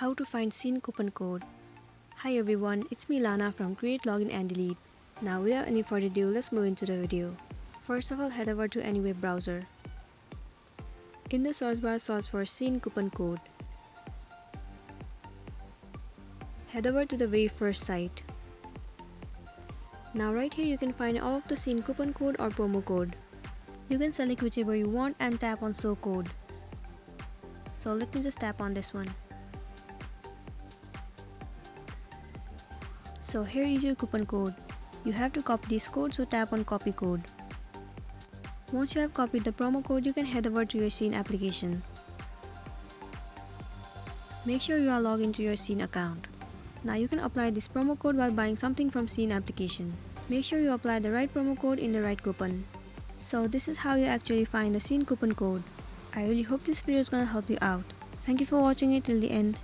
How to find Shein coupon code. Hi everyone, it's me Lana from Create Login and Delete. Now without any further ado, let's move into the video. First of all, head over to any web browser. In the search bar, search for Shein coupon code. Head over to the very first site. Now right here you can find all of the Shein coupon code or promo code. You can select whichever you want and tap on show code. So let me just tap on this one. So here is your coupon code. You have to copy this code, so tap on copy code. Once you have copied the promo code, you can head over to your Shein application. Make sure you are logged into your Shein account. Now you can apply this promo code while buying something from Shein application. Make sure you apply the right promo code in the right coupon. So this is how you actually find the Shein coupon code. I really hope this video is gonna help you out. Thank you for watching it till the end.